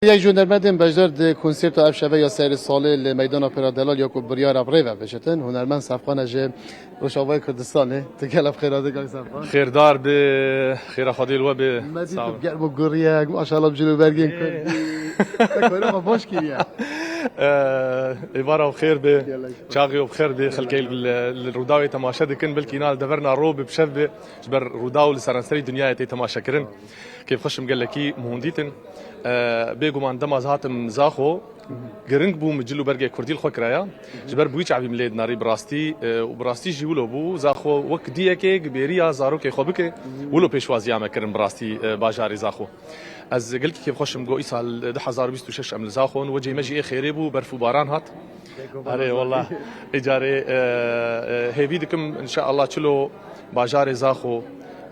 یک هنرمند بجدار ده کنسرت اف شبه یا سیر ساله لمیدان اپرا دلال یا کو بریار ابری و بشتن هنرمند صفقان اج روشاوای کردستانه تکل اف خیراده گای صفقان خيردار بخير خديل وب مدید تو گرم و گریه ما شاء الله بجلو برگین کردی تکونه ما باش کیه عبارة بخير بشاغي وبخير بخلقي الروداوي تماشا دكن بالكينال دبرنا روب بشبه جبر روداو لسرنسري دنيا تي تماشا كرن كيف خشم قال لكي مهنديتن بيجو ما عندما زهاتم زاخو جرنج بو مجلو برجع كرديل خو كرايا جبر بويش عبي مليد ناري براستي وبراستي جيولو بو زاخو وك ديكي بيريا زارو كي خوبك ولو بيشوازي عم كرم براستي باجاري زاخو از قلت كيف خشم جو إيسال 2026 أمل زاخون وجه مجي خيري بو برفو باران هات أري والله إجاري هيفيدكم إن شاء الله تشلو باجاري زاخو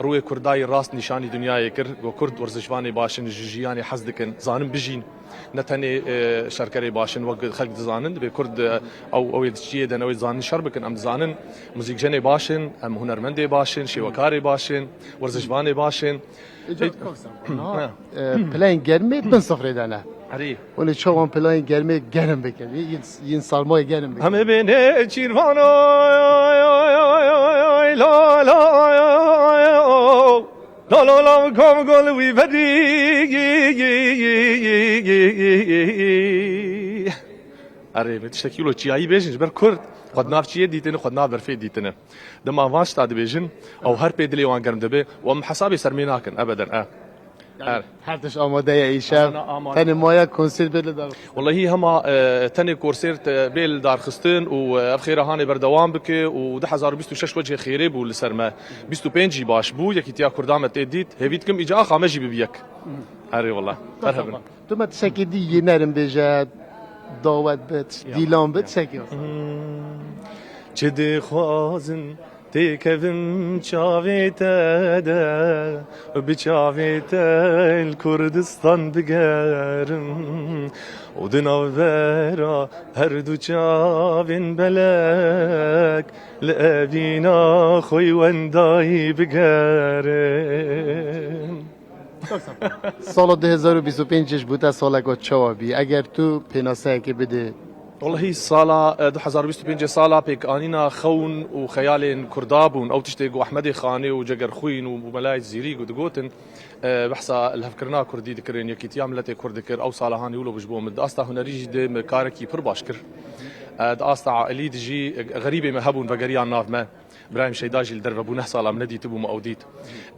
روی کردای راست نشانی دنیای کرد و کرد ورزشوانی باشن جیانی حزدکن زانم بجین نتنی شرکری باشن و خلق زانن به کرد او یدچیه دنوی زانن شربکن ام زانن موزیکجنی باشن ام هنرمندی باشن شیوکاری باشن ورزشوانی باشن پلاین گرمی من صفر دانه عری ولی چون پلاین گرمی گرم بکنی این سالمای گرم بکنی همه بینه چیروانو لا لا لا لا لا كم قول وي بدي اره بتشكيلو چياي بيجن بر كرد خد ناف چيه ديتنه خد ناف برفي ديتنه دما واش تاد بيجن او هر بيدلي وان گرم دبه وام حسابي سرميناكن ابدا هرتش آماده ای شب تن مایا کنسرت بده دار والله هي هما تاني كورسيرت بيل دار خستن وبخير هاني بردوام بك و 2026 وجه خيري بو لسرما 25 باش بو يكي تيا كردامه تديت هيفيتكم اجا خامجي ببيك اري والله مرحبا تو ما تشکی دی نرم بجد دعوت بت دیلان بت شکی چه خوازن تكفم شافيته ده بشافيته الكردستان بقارم ودنافرا هردو شافين بلاك لأبينا خوي ونداي بقارم سال 2025 بوده سال گو چوابی اگر تو پناسه که بده والله هي الصالة 2025 صالة بيك آنينا خون وخيال كردابون أو تشتيقوا أحمدي خاني وجقر خوين وملاي زيريق ودقوتن بحثا الهفكرنا كردي دكرين يكي تيام لتي كردكر أو صالة هاني ولو بجبو مد أستا هنري جدي مكاركي پر باشكر أستا عائلي دجي غريبة مهبون فقريان ناف ما إبراهيم شيداجي الدرب أبو نحصل عم ندي تبو مأوديت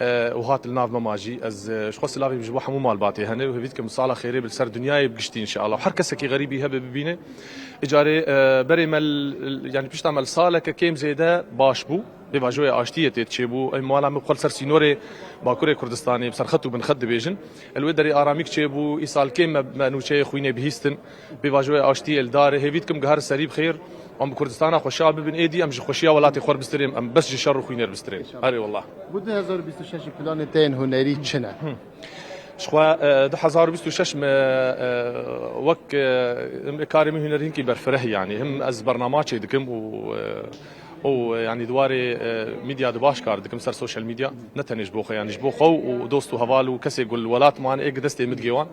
وهات الناف ما ماجي از شخص لافي بجبو حمو مال باتي هنا وهبيتكم صالة خيري بالسر دنياي بقشتي إن شاء الله وحركسكي غريبي هبه ببينه اجاره بري مل يعني بيش تعمل صاله كيم زيدا باش بو بواجوي اشتيه تشيبو اي مالا مقل سر سينوري باكوري كردستاني بسرخت وبن خد بيجن الودري اراميك تشيبو ايصال كيم منوشي خويني بهيستن بواجوي اشتيه الدار هيفيتكم قهر سري بخير ام كردستان خوشا بن ايدي ام خوشيا ولاتي خور بستريم ام بس شر خوينر بستريم اري والله بود 2026 پلان تين هنري چنه شخوا 2026 وك كارمي هنرين كي برفره يعني هم از برنامج دكم و يعني دواري ميديا دباش كار دكم سر سوشيال ميديا نتنج بوخه يعني جبوخو ودوستو هوالو كسي يقول ولات مان اك دستي مدجيوان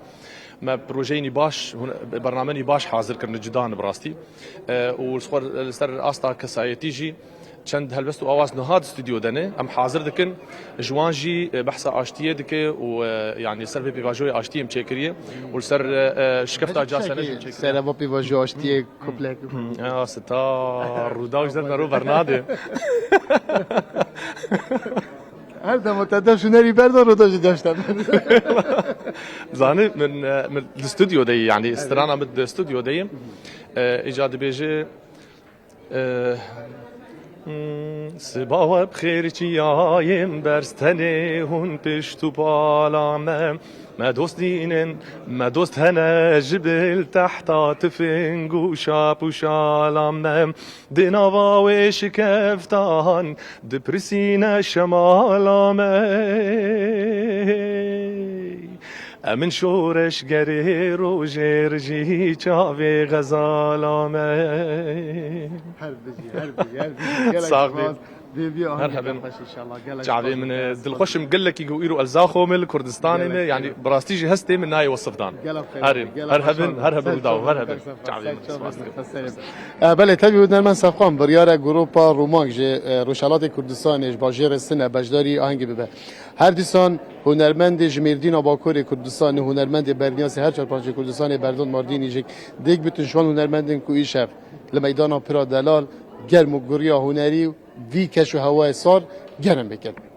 ما بروجيني باش برنامجي باش حاضر كرن جدان براستي والصور سر استا كسايتيجي چند هلبست و آواز نهاد استوديو دنه ام حاضر دكن جوانجي بحث اشتيه دكه ويعني سر بيفاجوي اشتيه مشكريه والسر شكفتا جاسنه سر با بيفاجو اشتيه كوبلك يا ستار وداوش درنا رو برناده هر دم تدم شنري بردار رو داشتم زاني من الاستوديو دي يعني استرانا من الاستوديو دي ايجاد بيجي سبا بخير چیایم برستنه هون پشتو بالامه ما دوست دینن ما دوست هنه جبل تحت تفنگو شاب و شالامه دناوا و شکفتان دپرسینه شمالامه امن شورش گری رو جرجی چاوی غزالامه هر بجي صاحبي مرحبا. ان شاء الله شعبي من دلخوش مقلك يقولوا الزاخو من كردستان يعني براستيجي هستي من ناي وصفدان هرم هرهب روداو هرهب شعبي بله تبي ودن من صفقان بریار گروپا رومانگ جه روشالات کردستان باجر سنه بجداری آهنگی ببه هر دیسان هنرمند جمیردین آباکور کردستان هنرمند برنیاس هر چهار پنج کردستان بردون ماردینی جک دیگ بتون شوان هنرمندن کوی شف لمیدان پرا دلال گرم و گریا هنری وی کش و هوای سار گرم بکن